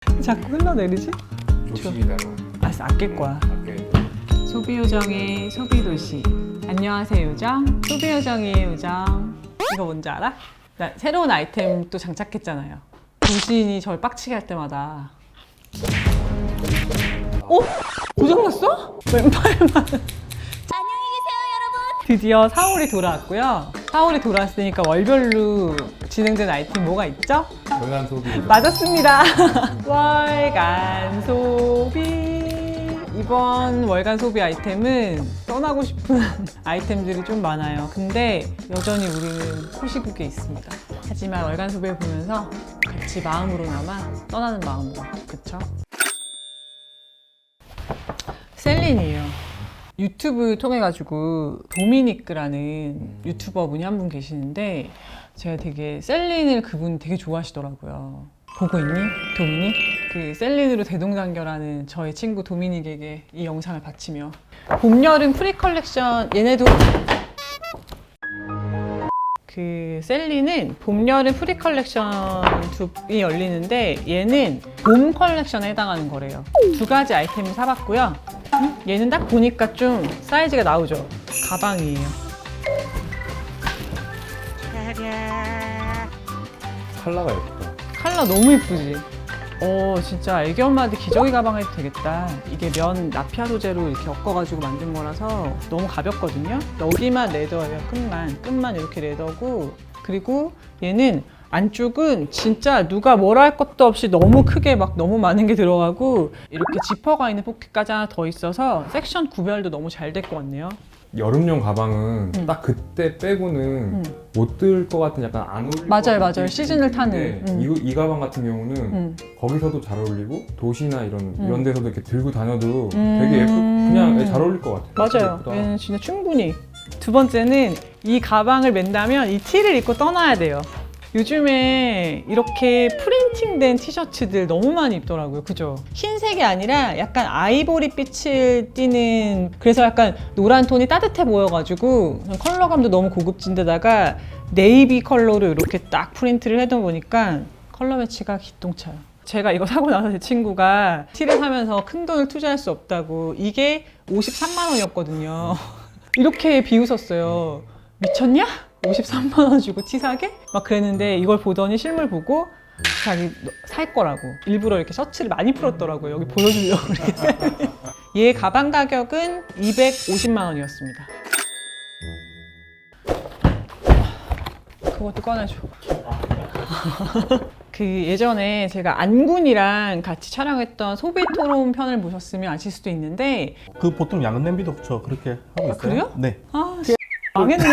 자꾸 흘러내리지? 조심이다로. 알았어, 아낄 거야. 소비요정의 소비도시. 안녕하세요, 요정. 소비요정의 요정. 이거 뭔지 알아? 나 새로운 아이템 또 장착했잖아요. 도시인이 절 빡치게 할 때마다 고장났어? 왼팔만. 드디어 4월이 돌아왔고요. 4월이 돌아왔으니까 월별로 진행된 아이템 뭐가 있죠? 월간 소비. 맞았습니다. 월간 소비. 이번 월간 소비 아이템은 떠나고 싶은 아이템들이 좀 많아요. 근데 여전히 우리는 코시국에 있습니다. 하지만 월간 소비를 보면서 같이 마음으로나마 떠나는 마음으로. 그쵸? 셀린이에요. 유튜브 통해가지고 도미닉라는 유튜버분이 한 분 계시는데 제가 되게 셀린을 그분 되게 좋아하시더라고요. 보고 있니? 도미닉? 그 셀린으로 대동단결하는 저의 친구 도미닉에게 이 영상을 바치며 봄, 여름 프리 컬렉션 얘네도 그 셀린은 봄, 여름 프리 컬렉션 이 열리는데 얘는 봄 컬렉션에 해당하는 거래요. 두 가지 아이템을 사봤고요. 얘는 딱 보니까 좀 사이즈가 나오죠. 가방이에요. 컬러가 예쁘다. 컬러 너무 예쁘지? 진짜 애기 엄마한테 기저귀 가방 해도 되겠다. 이게 면 라피아 소재로 이렇게 엮어가지고 만든 거라서 너무 가볍거든요. 여기만 레더예요. 끝만 이렇게 레더고, 그리고 얘는 안쪽은 진짜 누가 뭐라 할 것도 없이 너무 크게 막 너무 많은 게 들어가고 이렇게 지퍼가 있는 포켓까지 하나 더 있어서 섹션 구별도 너무 잘 될 것 같네요. 여름용 가방은 딱 그때 빼고는 못 들 것 같은 약간 안 어울릴 것 맞아요. 같은 시즌을 타는. 느낌인데 이 가방 같은 경우는 거기서도 잘 어울리고 도시나 이런 데서도 이렇게 들고 다녀도 되게 그냥 잘 어울릴 것 같아요. 맞아요. 예쁘다. 얘는 진짜 충분히. 두 번째는 이 가방을 맨다면 이 티를 입고 떠나야 돼요. 요즘에 이렇게 프린팅된 티셔츠들 너무 많이 입더라고요. 그죠? 흰색이 아니라 약간 아이보리 빛을 띠는, 그래서 약간 노란 톤이 따뜻해 보여가지고 컬러감도 너무 고급진데다가 네이비 컬러로 이렇게 딱 프린트를 해놓은 보니까 컬러 매치가 기똥차요. 제가 이거 사고 나서 제 친구가 티를 사면서 큰 돈을 투자할 수 없다고, 이게 53만 원이었거든요. 이렇게 비웃었어요. 미쳤냐? 53만 원 주고 티 사게? 막 그랬는데 이걸 보더니 실물 보고 자기 살 거라고 일부러 이렇게 셔츠를 많이 풀었더라고요. 여기 보여주려고 이렇게. 얘 가방 가격은 250만 원이었습니다. 그것도 꺼내줘. 그 예전에 제가 안군이랑 같이 촬영했던 소비 토론 편을 보셨으면 아실 수도 있는데, 그 보통 양은 냄비도 저 그렇게 하고 있어요. 그래요? 네. 망했네.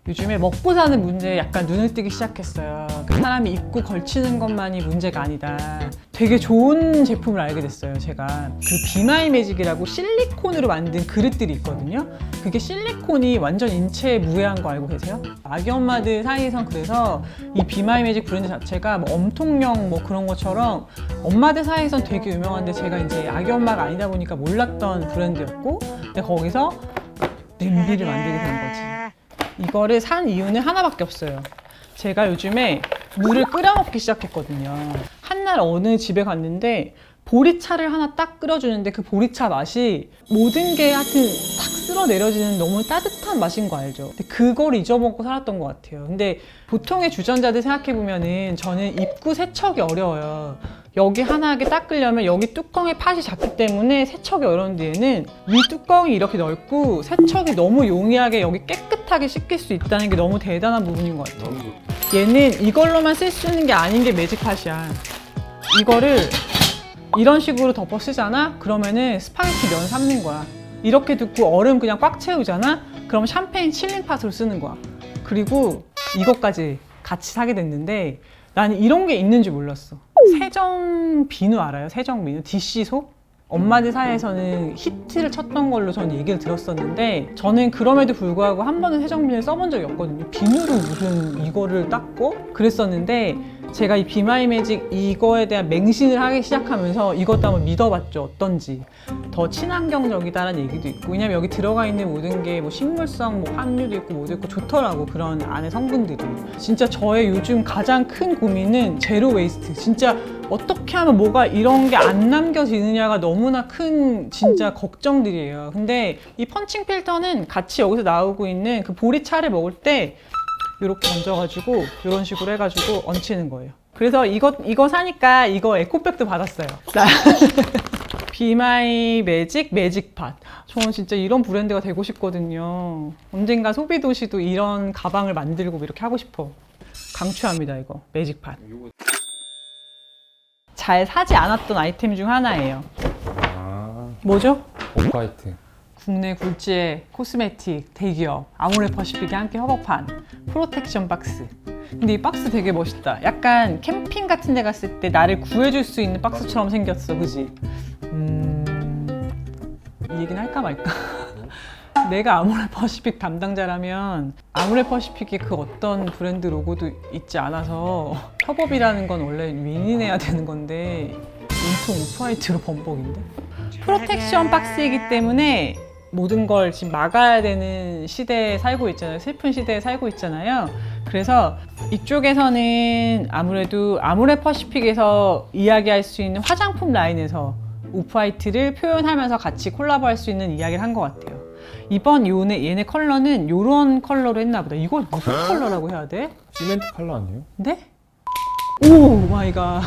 요즘에 먹고 사는 문제에 약간 눈을 뜨기 시작했어요. 그 사람이 입고 걸치는 것만이 문제가 아니다. 되게 좋은 제품을 알게 됐어요. 제가 그 비마이 매직이라고 실리콘으로 만든 그릇들이 있거든요. 그게 실리콘이 완전 인체에 무해한 거 알고 계세요? 아기 엄마들 사이에선 그래서 이 비마이 매직 브랜드 자체가 뭐 엄통령 뭐 그런 것처럼 엄마들 사이에선 되게 유명한데 제가 이제 아기 엄마가 아니다 보니까 몰랐던 브랜드였고, 근데 거기서 냄비를 만들게 된 거지. 이거를 산 이유는 하나밖에 없어요. 제가 요즘에 물을 끓여 먹기 시작했거든요. 한날 어느 집에 갔는데 보리차를 하나 딱 끓여주는데 그 보리차 맛이 모든 게 하여튼 탁 쓸어 내려지는 너무 따뜻한 맛인 거 알죠? 근데 그걸 잊어먹고 살았던 것 같아요. 근데 보통의 주전자들 생각해보면은 저는 입구 세척이 어려워요. 여기 하나하게 닦으려면 여기 뚜껑에 팥이 작기 때문에 세척이 어려운데 얘는 위 뚜껑이 이렇게 넓고 세척이 너무 용이하게 여기 깨끗하게 씻길 수 있다는 게 너무 대단한 부분인 것 같아요. 얘는 이걸로만 쓸 수 있는 게 아닌 게 매직팟이야. 이거를 이런 식으로 덮어 쓰잖아? 그러면은 스파게티 면 삶는 거야. 이렇게 듣고 얼음 그냥 꽉 채우잖아? 그러면 샴페인 칠링팟으로 쓰는 거야. 그리고 이것까지 같이 사게 됐는데 나는 이런 게 있는 줄 몰랐어. 세정 비누 알아요? 세정 비누? DC소? 엄마들 사이에서는 히트를 쳤던 걸로 저는 얘기를 들었었는데 저는 그럼에도 불구하고 한 번은 세정 비누를 써본 적이 없거든요. 비누로 무슨 이거를 닦고 그랬었는데 제가 이 비마이 매직 이거에 대한 맹신을 하기 시작하면서 이것도 한번 믿어봤죠. 어떤지. 더 친환경적이다라는 얘기도 있고, 왜냐면 여기 들어가 있는 모든 게 뭐 식물성 뭐 함유도 있고 뭐도 있고 좋더라고. 그런 안에 성분들이. 진짜 저의 요즘 가장 큰 고민은 제로 웨이스트. 진짜 어떻게 하면 뭐가 이런 게 안 남겨지느냐가 너무나 큰 진짜 걱정들이에요. 근데 이 펀칭 필터는 같이 여기서 나오고 있는 그 보리차를 먹을 때 이렇게 얹어가지고 이런 식으로 해가지고 얹히는 거예요. 그래서 이거 사니까 이거 에코백도 받았어요. 비마이 매직 매직팟. 저는 진짜 이런 브랜드가 되고 싶거든요. 언젠가 소비도시도 이런 가방을 만들고 이렇게 하고 싶어. 강추합니다. 이거 매직팟. 잘 사지 않았던 아이템 중 하나예요. 아, 뭐죠? 오프화이트. 국내 굴지의 코스메틱 대기업 아모레퍼시픽이 함께 협업한 프로텍션 박스. 근데 이 박스 되게 멋있다. 약간 캠핑 같은 데 갔을 때 나를 구해줄 수 있는 박스처럼 생겼어. 그지? 이 얘기는 할까 말까? 내가 아모레퍼시픽 담당자라면 아모레퍼시픽의 그 어떤 브랜드 로고도 있지 않아서 협업이라는 건 원래 윈윈해야 되는 건데 온통 오프화이트로 범벅인데? 프로텍션 박스이기 때문에 모든 걸 지금 막아야 되는 시대에 살고 있잖아요. 슬픈 시대에 살고 있잖아요. 그래서 이쪽에서는 아무래도 아모레퍼시픽에서 이야기할 수 있는 화장품 라인에서 오프화이트를 표현하면서 같이 콜라보할 수 있는 이야기를 한 것 같아요. 이번 얘네 컬러는 이런 컬러로 했나 보다. 이걸 무슨 컬러라고 해야 돼? 시멘트 컬러 아니에요? 네? 오 마이 갓.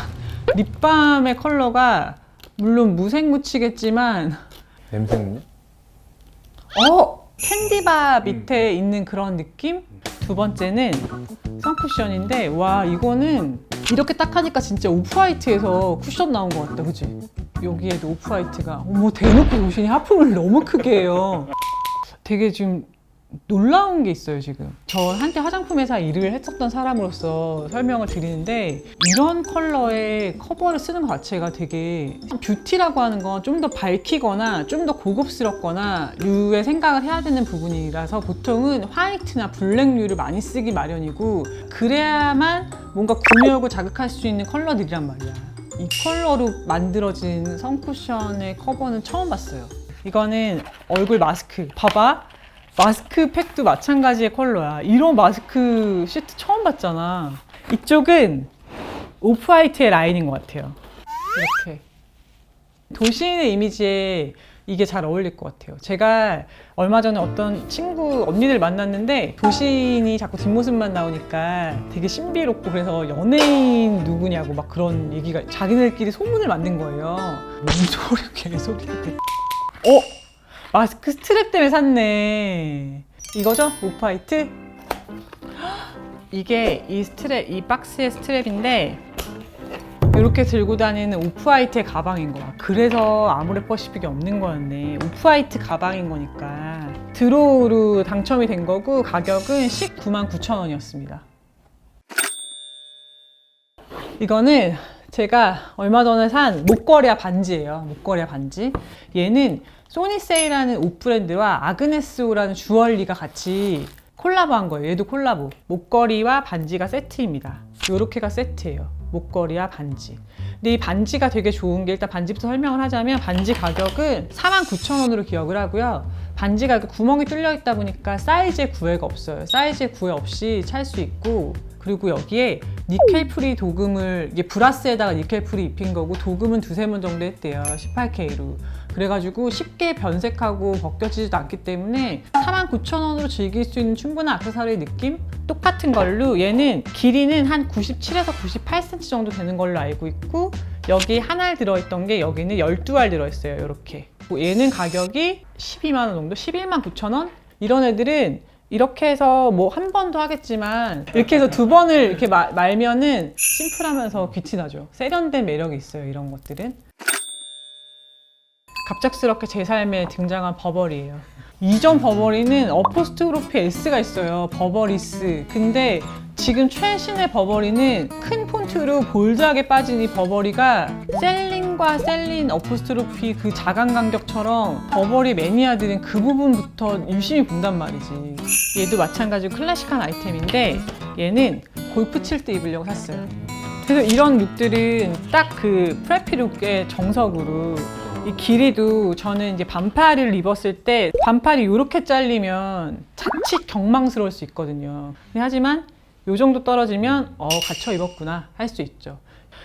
립밤의 컬러가 물론 무색무취겠지만 냄새는요? 캔디바 밑에 있는 그런 느낌? 두 번째는 선쿠션인데 와 이거는 이렇게 딱 하니까 진짜 오프화이트에서 쿠션 나온 것 같다. 그치? 여기에도 오프화이트가 어머 대놓고 도신이 하품을 너무 크게 해요. 되게 지금 놀라운 게 있어요. 지금 저 한때 화장품 회사 일을 했었던 사람으로서 설명을 드리는데 이런 컬러의 커버를 쓰는 것 자체가 되게 뷰티라고 하는 건 좀 더 밝히거나 좀 더 고급스럽거나 류의 생각을 해야 되는 부분이라서 보통은 화이트나 블랙류를 많이 쓰기 마련이고 그래야만 뭔가 구매욕을 자극할 수 있는 컬러들이란 말이야. 이 컬러로 만들어진 선쿠션의 커버는 처음 봤어요. 이거는 얼굴 마스크 봐봐. 마스크팩도 마찬가지의 컬러야. 이런 마스크 시트 처음 봤잖아. 이쪽은 오프화이트의 라인인 것 같아요. 이렇게 도시인의 이미지에 이게 잘 어울릴 것 같아요. 제가 얼마 전에 어떤 친구 언니들 만났는데 도시인이 자꾸 뒷모습만 나오니까 되게 신비롭고 그래서 연예인 누구냐고 막 그런 얘기가 자기들끼리 소문을 만든 거예요. 뭔 소리 개소리야. 마스크 스트랩 때문에 샀네. 이거죠? 오프화이트? 이게 이 박스의 스트랩인데 이렇게 들고 다니는 오프화이트의 가방인 거야. 그래서 아모레퍼시픽이 없는 거였네. 오프화이트 가방인 거니까. 드로우로 당첨이 된 거고 가격은 199,900원이었습니다. 이거는 제가 얼마 전에 산 목걸이와 반지예요. 목걸이와 반지. 얘는 소니세이라는 옷 브랜드와 아그네스오라는 주얼리가 같이 콜라보한 거예요. 얘도 콜라보. 목걸이와 반지가 세트입니다. 요렇게가 세트예요. 목걸이와 반지. 근데 이 반지가 되게 좋은 게 일단 반지부터 설명을 하자면 반지 가격은 49,000원으로 기억을 하고요. 반지가 이렇게 구멍이 뚫려 있다 보니까 사이즈에 구애가 없어요. 사이즈에 구애 없이 찰 수 있고 그리고 여기에 니켈 프리 도금을 이게 브라스에다가 니켈 프리 입힌 거고 도금은 2-3번 정도 했대요. 18K로. 그래가지고 쉽게 변색하고 벗겨지지도 않기 때문에 49,000원으로 즐길 수 있는 충분한 액세서리 느낌? 똑같은 걸로 얘는 길이는 한 97에서 98cm 정도 되는 걸로 알고 있고 여기 한 알 들어있던 게 여기는 12알 들어있어요. 이렇게. 얘는 가격이 12만 원 정도? 119,000원? 이런 애들은 이렇게 해서 뭐 한 번도 하겠지만 이렇게 해서 2번을 이렇게 말면은 심플하면서 귀티 나죠. 세련된 매력이 있어요. 이런 것들은. 갑작스럽게 제 삶에 등장한 버버리예요. 이전 버버리는 어포스트로피 S가 있어요. 버버리스. 근데 지금 최신의 버버리는 큰 폰트로 볼드하게 빠진 이 버버리가 셀린과 셀린 어포스트로피 그 자강 간격처럼 버버리 매니아들은 그 부분부터 유심히 본단 말이지. 얘도 마찬가지로 클래식한 아이템인데 얘는 골프 칠 때 입으려고 샀어요. 그래서 이런 룩들은 딱 그 프레피 룩의 정석으로 이 길이도 저는 이제 반팔을 입었을 때 반팔이 이렇게 잘리면 자칫 경망스러울 수 있거든요. 하지만 이 정도 떨어지면 갇혀 입었구나 할 수 있죠.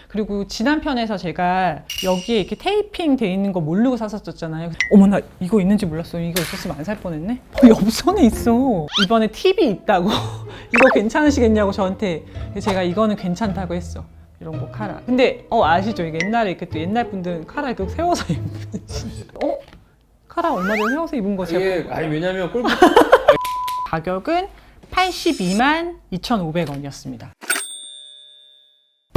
그리고 지난 편에서 제가 여기에 이렇게 테이핑 돼 있는 거 모르고 샀었잖아요. 어머 나 이거 있는지 몰랐어. 이거 있었으면 안 살 뻔했네. 옆선에 있어. 이번에 팁이 있다고 이거 괜찮으시겠냐고 저한테. 제가 이거는 괜찮다고 했어. 이런 거 카라. 근데 아시죠? 이게 옛날에 이렇게 또 옛날 분들은 카라 이렇게 세워서 입는. 카라 얼마 전에 세워서 입은 거 제가. 이게 아니 왜냐면 꼴 가격은 82만 2,500원이었습니다.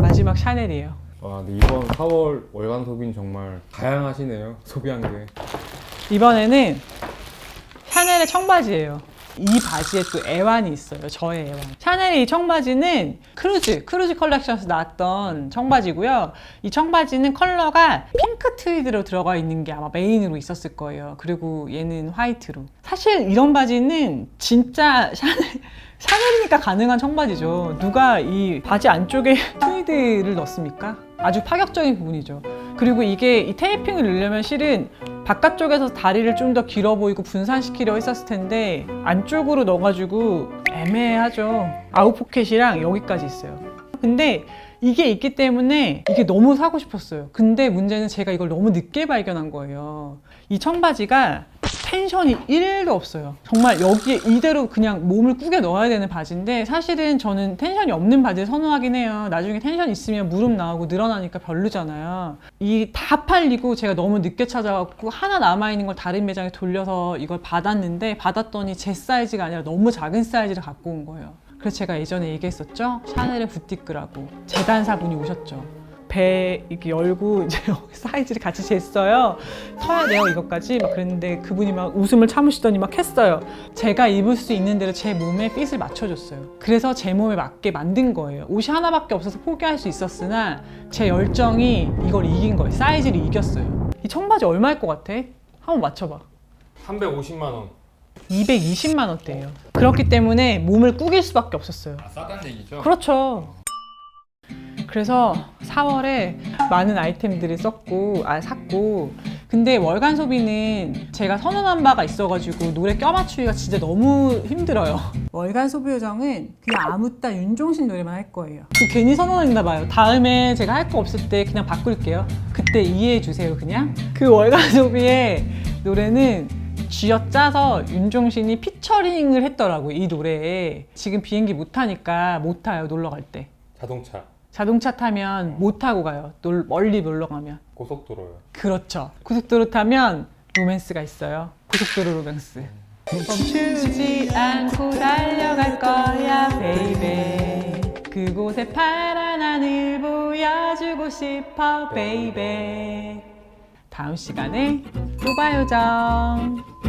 마지막 샤넬이에요. 와, 근데 이번 4월 월간 소비는 정말 다양하시네요. 소비한 게. 이번에는 샤넬의 청바지예요. 이 바지에 또 애환이 있어요. 저의 애환. 샤넬의 이 청바지는 크루즈 컬렉션에서 나왔던 청바지고요. 이 청바지는 컬러가 핑크 트위드로 들어가 있는 게 아마 메인으로 있었을 거예요. 그리고 얘는 화이트로. 사실 이런 바지는 진짜 샤넬이니까 가능한 청바지죠. 누가 이 바지 안쪽에 트위드를 넣습니까? 아주 파격적인 부분이죠. 그리고 이게 이 테이핑을 넣으려면 실은 바깥쪽에서 다리를 좀 더 길어 보이고 분산시키려 했었을 텐데 안쪽으로 넣어가지고 애매하죠. 아웃포켓이랑 여기까지 있어요. 근데 이게 있기 때문에 이게 너무 사고 싶었어요. 근데 문제는 제가 이걸 너무 늦게 발견한 거예요. 이 청바지가 텐션이 1도 없어요. 정말 여기에 이대로 그냥 몸을 꾸겨 넣어야 되는 바지인데 사실은 저는 텐션이 없는 바지를 선호하긴 해요. 나중에 텐션 있으면 무릎 나오고 늘어나니까 별로잖아요. 이 다 팔리고 제가 너무 늦게 찾아왔고 하나 남아있는 걸 다른 매장에 돌려서 이걸 받았더니 제 사이즈가 아니라 너무 작은 사이즈를 갖고 온 거예요. 그래서 제가 예전에 얘기했었죠. 샤넬의 부티크라고. 재단사분이 오셨죠. 배 이렇게 열고 이제 사이즈를 같이 쟀어요. 서야 돼요 이것까지 막 그랬는데 그분이 막 웃음을 참으시더니 막 했어요. 제가 입을 수 있는 대로 제 몸에 핏을 맞춰줬어요. 그래서 제 몸에 맞게 만든 거예요. 옷이 하나밖에 없어서 포기할 수 있었으나 제 열정이 이걸 이긴 거예요. 사이즈를 이겼어요. 이 청바지 얼마일 것 같아? 한번 맞춰봐. 350만 원. 220만 원대예요. 그렇기 때문에 몸을 꾸길 수밖에 없었어요. 싸다는 얘기죠? 그렇죠. 그래서 4월에 많은 아이템들을 샀고 근데 월간 소비는 제가 선언한 바가 있어가지고 노래 껴맞추기가 진짜 너무 힘들어요. 월간 소비 요정은 그냥 아무 따 윤종신 노래만 할 거예요. 괜히 선언했나 봐요. 다음에 제가 할 거 없을 때 그냥 바꿀게요. 그때 이해해 주세요. 그냥 그 월간 소비의 노래는 쥐어짜서 윤종신이 피처링을 했더라고요. 이 노래에. 지금 비행기 못 타니까 못 타요. 놀러 갈 때. 자동차 타면 못 타고 가요. 멀리 놀러 가면. 고속도로요. 그렇죠. 고속도로 타면 로맨스가 있어요. 고속도로 로맨스. 멈추지 않고 달려갈 거야, 베이베. 그곳에 파란 하늘 보여주고 싶어, 베이베. 다음 시간에 또 봐요정.